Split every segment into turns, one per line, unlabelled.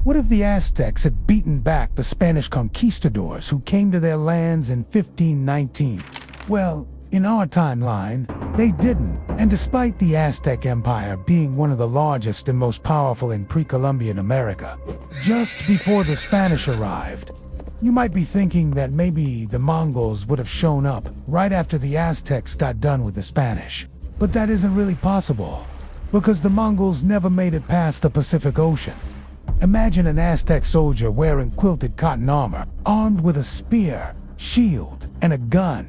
What if the Aztecs had beaten back the Spanish conquistadors who came to their lands in 1519? Well, in our timeline, they didn't. And despite the Aztec Empire being one of the largest and most powerful in pre-Columbian America, just before the Spanish arrived, you might be thinking that maybe the Mongols would have shown up right after the Aztecs got done with the Spanish. But that isn't really possible, because the Mongols never made it past the Pacific Ocean. Imagine an Aztec soldier wearing quilted cotton armor, armed with a spear, shield, and a gun.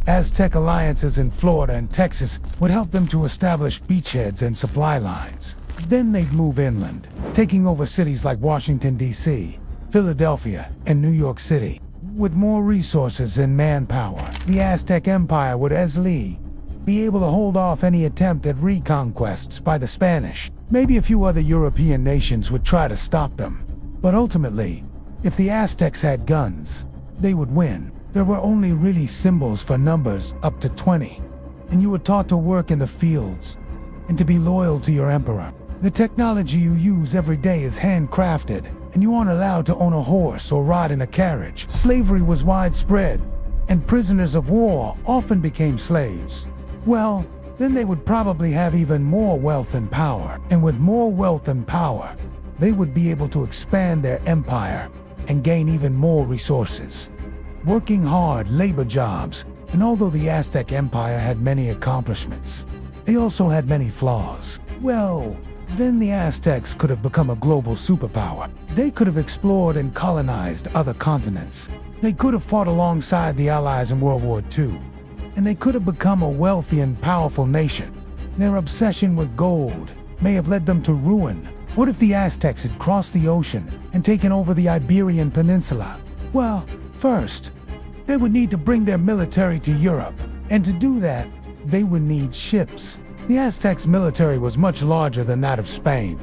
Aztec alliances in Florida and Texas would help them to establish beachheads and supply lines. Then they'd move inland, taking over cities like Washington, D.C., Philadelphia, and New York City. With more resources and manpower, the Aztec Empire would easily be able to hold off any attempt at reconquests by the Spanish. Maybe a few other European nations would try to stop them. But ultimately, if the Aztecs had guns, they would win. There were only really symbols for numbers up to 20, and you were taught to work in the fields and to be loyal to your emperor. The technology you use every day is handcrafted, and you aren't allowed to own a horse or ride in a carriage. Slavery was widespread, and prisoners of war often became slaves. Well, then they would probably have even more wealth and power, and with more wealth and power, they would be able to expand their empire and gain even more resources. Working hard labor jobs, and although the Aztec Empire had many accomplishments, they also had many flaws. Well, then the Aztecs could have become a global superpower. They could have explored and colonized other continents. They could have fought alongside the Allies in World War II, and they could have become a wealthy and powerful nation. Their obsession with gold may have led them to ruin. What if the Aztecs had crossed the ocean and taken over the Iberian Peninsula? Well, first, they would need to bring their military to Europe, and to do that, they would need ships. The Aztecs' military was much larger than that of Spain,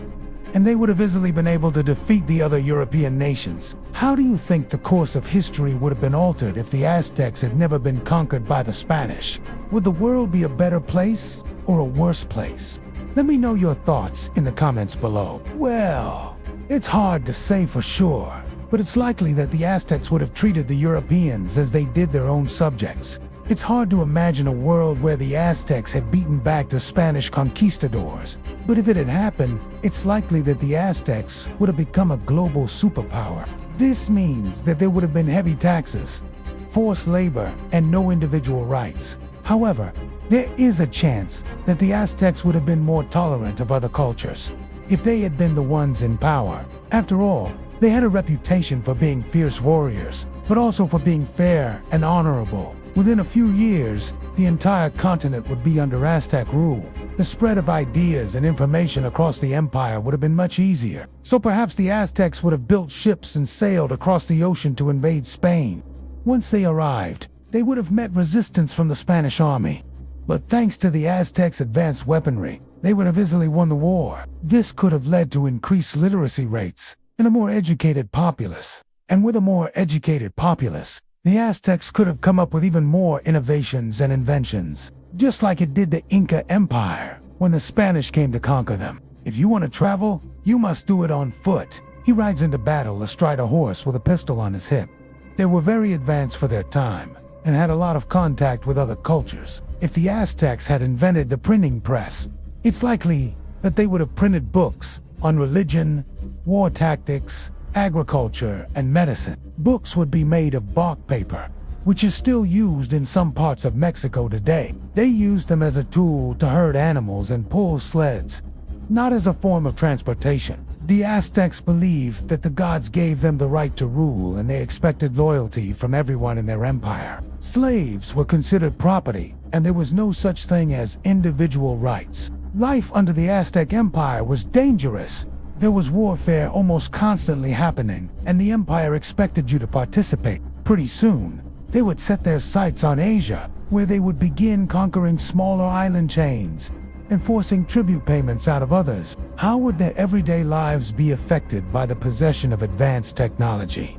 and they would have easily been able to defeat the other European nations. How do you think the course of history would have been altered if the Aztecs had never been conquered by the Spanish? Would the world be a better place or a worse place? Let me know your thoughts in the comments below. Well, it's hard to say for sure, but it's likely that the Aztecs would have treated the Europeans as they did their own subjects. It's hard to imagine a world where the Aztecs had beaten back the Spanish conquistadors, but if it had happened, it's likely that the Aztecs would have become a global superpower. This means that there would have been heavy taxes, forced labor, and no individual rights. However, there is a chance that the Aztecs would have been more tolerant of other cultures if they had been the ones in power. After all, they had a reputation for being fierce warriors, but also for being fair and honorable. Within a few years, the entire continent would be under Aztec rule. The spread of ideas and information across the empire would have been much easier. So perhaps the Aztecs would have built ships and sailed across the ocean to invade Spain. Once they arrived, they would have met resistance from the Spanish army. But thanks to the Aztecs' advanced weaponry, they would have easily won the war. This could have led to increased literacy rates and a more educated populace. And with a more educated populace, the Aztecs could have come up with even more innovations and inventions, just like it did the Inca Empire when the Spanish came to conquer them. If you want to travel, you must do it on foot. He rides into battle astride a horse with a pistol on his hip. They were very advanced for their time and had a lot of contact with other cultures. If the Aztecs had invented the printing press, it's likely that they would have printed books on religion, war tactics, agriculture, and medicine. Books would be made of bark paper, which is still used in some parts of Mexico today. They used them as a tool to herd animals and pull sleds, not as a form of transportation. The Aztecs believed that the gods gave them the right to rule, and they expected loyalty from everyone in their empire. Slaves were considered property, and there was no such thing as individual rights. Life under the Aztec Empire was dangerous. There was warfare almost constantly happening, and the empire expected you to participate. Pretty soon, they would set their sights on Asia, where they would begin conquering smaller island chains and forcing tribute payments out of others. How would their everyday lives be affected by the possession of advanced technology?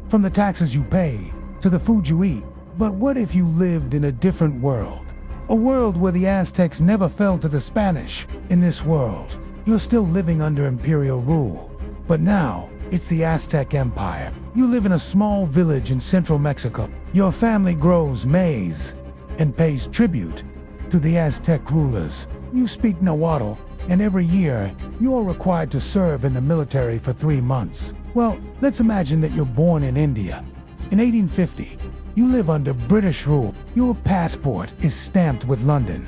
From the taxes you pay to the food you eat. But what if you lived in a different world? A world where the Aztecs never fell to the Spanish. In this world, you're still living under imperial rule. But now, It's the Aztec Empire. You live in a small village in central Mexico. Your family grows maize and pays tribute to the Aztec rulers. You speak Nahuatl, and every year you are required to serve in the military for 3 months. Well, let's imagine that you're born in India. In 1850, you live under British rule. Your passport is stamped with London.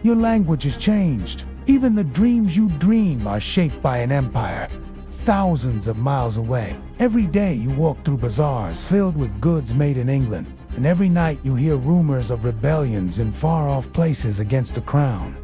Your language is changed. Even the dreams you dream are shaped by an empire thousands of miles away. Every day you walk through bazaars filled with goods made in England, and every night you hear rumors of rebellions in far-off places against the crown.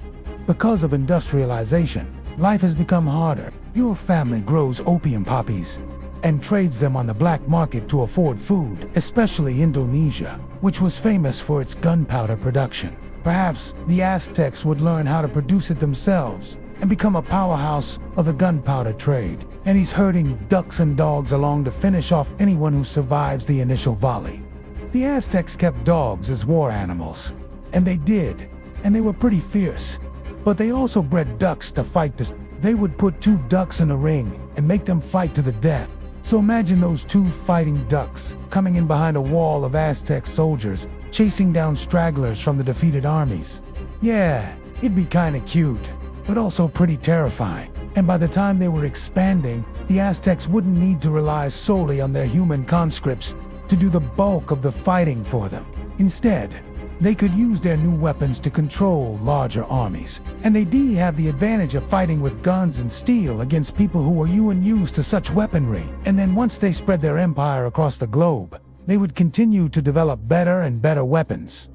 Because of industrialization, life has become harder. Your family grows opium poppies and trades them on the black market to afford food, especially Indonesia, which was famous for its gunpowder production. Perhaps the Aztecs would learn how to produce it themselves and become a powerhouse of the gunpowder trade. And he's herding ducks and dogs along to finish off anyone who survives the initial volley. The Aztecs kept dogs as war animals, and they were pretty fierce. But they also bred ducks to fight They would put 2 ducks in a ring and make them fight to the death. So imagine those 2 fighting ducks coming in behind a wall of Aztec soldiers, chasing down stragglers from the defeated armies. Yeah, it'd be kinda cute, but also pretty terrifying. And by the time they were expanding, the Aztecs wouldn't need to rely solely on their human conscripts to do the bulk of the fighting for them. Instead, they could use their new weapons to control larger armies. And they did have the advantage of fighting with guns and steel against people who were unused to such weaponry. And then once they spread their empire across the globe, they would continue to develop better and better weapons.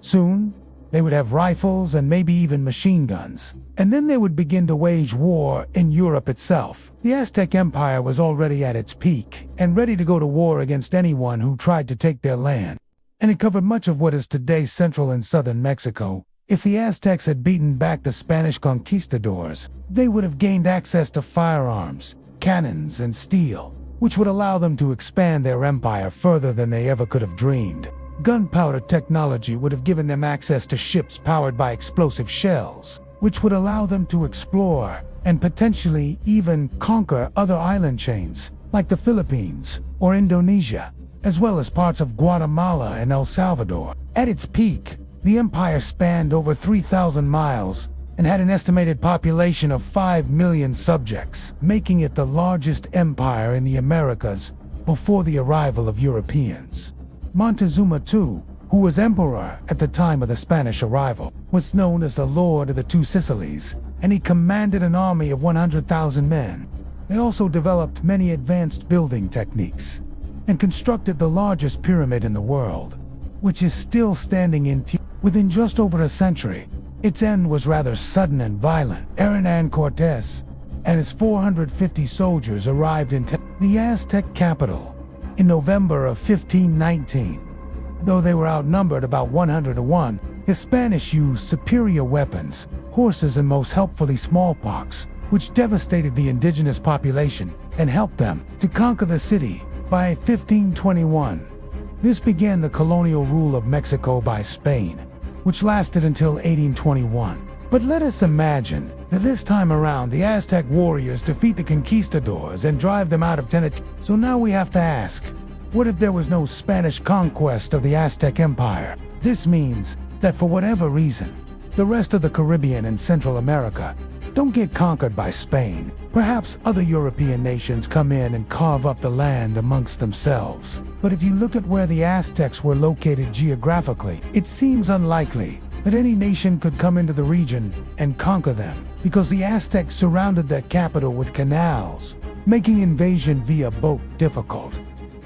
Soon, they would have rifles and maybe even machine guns. And then they would begin to wage war in Europe itself. The Aztec Empire was already at its peak and ready to go to war against anyone who tried to take their land. And it covered much of what is today central and southern Mexico. If the Aztecs had beaten back the Spanish conquistadors, they would have gained access to firearms, cannons, and steel, which would allow them to expand their empire further than they ever could have dreamed. Gunpowder technology would have given them access to ships powered by explosive shells, which would allow them to explore and potentially even conquer other island chains, like the Philippines or Indonesia, as well as parts of Guatemala and El Salvador. At its peak, the empire spanned over 3,000 miles and had an estimated population of 5 million subjects, making it the largest empire in the Americas before the arrival of Europeans. Montezuma II, who was emperor at the time of the Spanish arrival, was known as the Lord of the Two Sicilies, and he commanded an army of 100,000 men. They also developed many advanced building techniques and constructed the largest pyramid in the world, which is still standing within just over a century. Its end was rather sudden and violent. Hernán Cortez and his 450 soldiers arrived in the Aztec capital in November of 1519. Though they were outnumbered about 100 to 1, the Spanish used superior weapons, horses and most helpfully smallpox, which devastated the indigenous population and helped them to conquer the city by 1521. This began the colonial rule of Mexico by Spain, which lasted until 1821. But let us imagine that this time around the Aztec warriors defeat the conquistadors and drive them out of Tenochtitlan. So now we have to ask, what if there was no Spanish conquest of the Aztec Empire? This means that for whatever reason, the rest of the Caribbean and Central America don't get conquered by Spain. Perhaps other European nations come in and carve up the land amongst themselves. But if you look at where the Aztecs were located geographically, it seems unlikely that any nation could come into the region and conquer them, because the Aztecs surrounded their capital with canals, making invasion via boat difficult,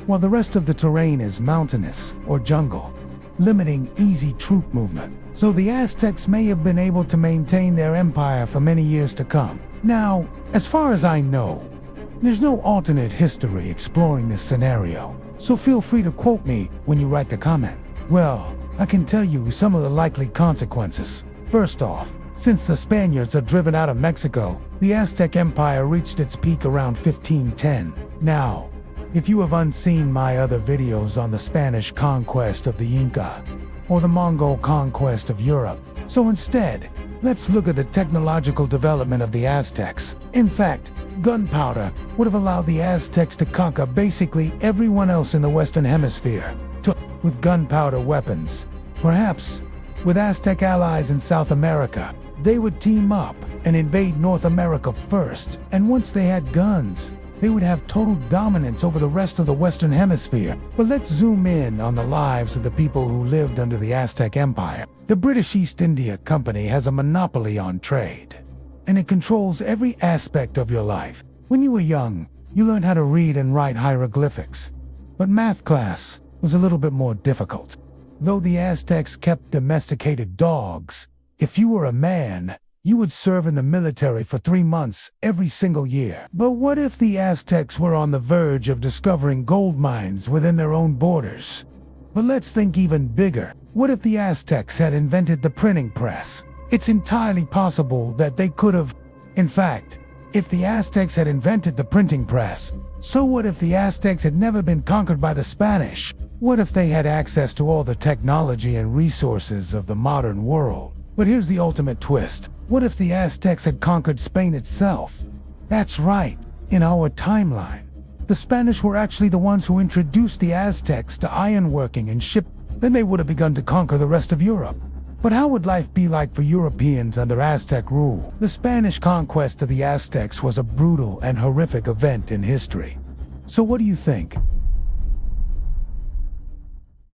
while the rest of the terrain is mountainous or jungle, limiting easy troop movement. So the Aztecs may have been able to maintain their empire for many years to come. Now, as far as I know, there's no alternate history exploring this scenario, so feel free to quote me when you write the comment. Well, I can tell you some of the likely consequences. First off, since the Spaniards are driven out of Mexico, the Aztec Empire reached its peak around 1510. Now, if you have unseen my other videos on the Spanish conquest of the Inca, or the Mongol conquest of Europe, so instead, let's look at the technological development of the Aztecs. In fact, Gunpowder would have allowed the Aztecs to conquer basically everyone else in the Western Hemisphere with gunpowder weapons. Perhaps, with Aztec allies in South America, they would team up and invade North America first, and once they had guns, they would have total dominance over the rest of the Western Hemisphere. But let's zoom in on the lives of the people who lived under the Aztec Empire. The British East India Company has a monopoly on trade, and it controls every aspect of your life. When you were young, you learned how to read and write hieroglyphics, but math class was a little bit more difficult. Though the Aztecs kept domesticated dogs, if you were a man, you would serve in the military for 3 months every single year. But what if the Aztecs were on the verge of discovering gold mines within their own borders? But let's think even bigger. What if the Aztecs had invented the printing press? It's entirely possible that they could have. In fact, if the Aztecs had invented the printing press, so what if the Aztecs had never been conquered by the Spanish? What if they had access to all the technology and resources of the modern world? But here's the ultimate twist. What if the Aztecs had conquered Spain itself? That's right, in our timeline. The Spanish were actually the ones who introduced the Aztecs to ironworking and ship. Then they would have begun to conquer the rest of Europe. But how would life be like for Europeans under Aztec rule? The Spanish conquest of the Aztecs was a brutal and horrific event in history. So what do you think?